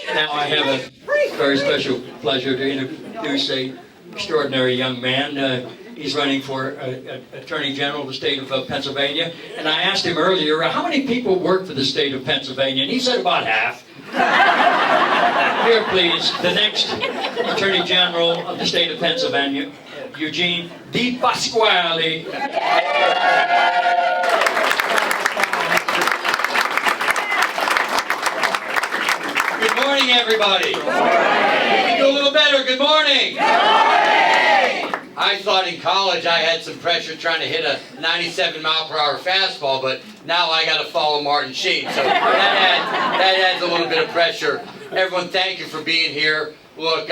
Now I have a very special pleasure to introduce a extraordinary young man. He's running for Attorney General of the state of Pennsylvania. And I asked him earlier, how many people work for the state of Pennsylvania? And he said about half. Here, please, the next Attorney General of the state of Pennsylvania, Eugene DePasquale. Good morning, everybody. Good morning. We can do a little better. Good morning. Good morning. I thought in college I had some pressure trying to hit a 97-mile-per-hour fastball, but now I got to follow Martin Sheen, so that adds a little bit of pressure. Everyone, thank you for being here. Look,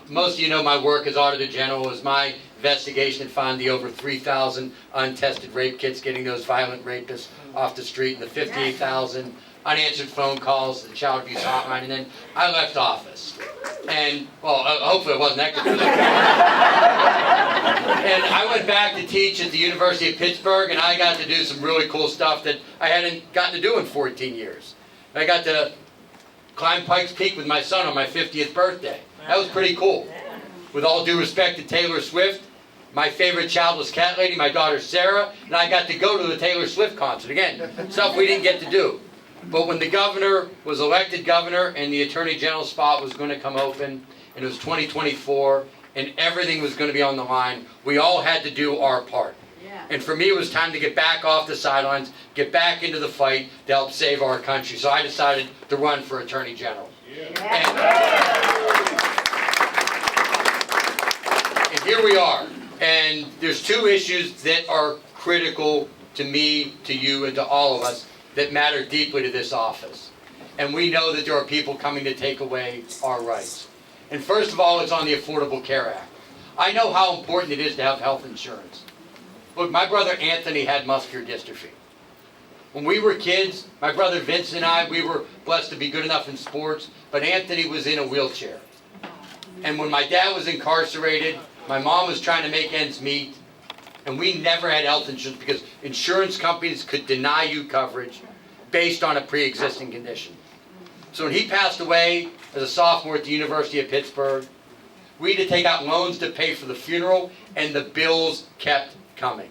most of you know my work as Auditor General was my investigation and found the over 3,000 untested rape kits, getting those violent rapists off the street, and the 58,000 unanswered phone calls, the child abuse hotline, and then I left office. And, well, hopefully it wasn't that good. And I went back to teach at the University of Pittsburgh, and I got to do some really cool stuff that I hadn't gotten to do in 14 years. I got to climb Pikes Peak with my son on my 50th birthday. That was pretty cool. With all due respect to Taylor Swift, my favorite child was Cat Lady, my daughter Sarah, and I got to go to the Taylor Swift concert. Again, stuff we didn't get to do. But when the governor was elected governor and the Attorney General spot was going to come open, and it was 2024, and everything was going to be on the line, we all had to do our part. Yeah. And for me, it was time to get back off the sidelines, get back into the fight to help save our country. So I decided to run for Attorney General. Yeah. And here we are. And there's two issues that are critical to me, to you, and to all of us that matter deeply to this office. And we know that there are people coming to take away our rights. And first of all, it's on the Affordable Care Act. I know how important it is to have health insurance. Look, my brother Anthony had muscular dystrophy. When we were kids, my brother Vince and I, we were blessed to be good enough in sports, but Anthony was in a wheelchair. And when my dad was incarcerated, my mom was trying to make ends meet, and we never had health insurance because insurance companies could deny you coverage based on a pre-existing condition. So when he passed away as a sophomore at the University of Pittsburgh, we had to take out loans to pay for the funeral, and the bills kept coming.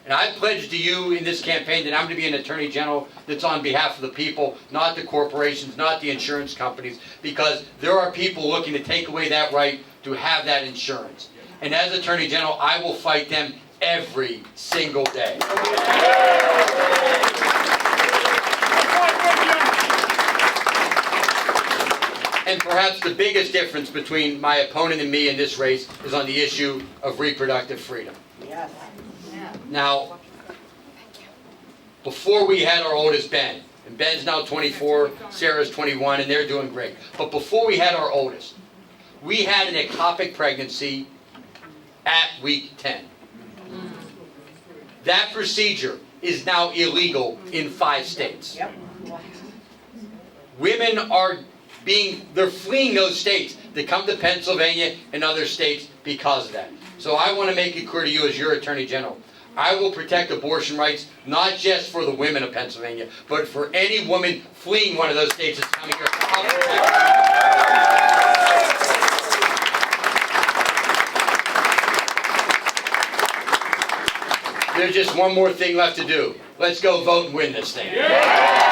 And I pledged to you in this campaign that I'm going to be an Attorney General that's on behalf of the people, not the corporations, not the insurance companies, because there are people looking to take away that right to have that insurance. And as Attorney General, I will fight them every single day. And perhaps the biggest difference between my opponent and me in this race is on the issue of reproductive freedom. Yes. Now, before we had our oldest Ben, and Ben's now 24, Sarah's 21, and they're doing great. But before we had our oldest, we had an ectopic pregnancy at week 10. That procedure is now illegal in 5 states. Women are they're fleeing those states. They come to Pennsylvania and other states because of that. So I want to make it clear to you as your Attorney General, I will protect abortion rights, not just for the women of Pennsylvania, but for any woman fleeing one of those states that's coming here. I'll protect her. There's just one more thing left to do. Let's go vote and win this thing. Yeah!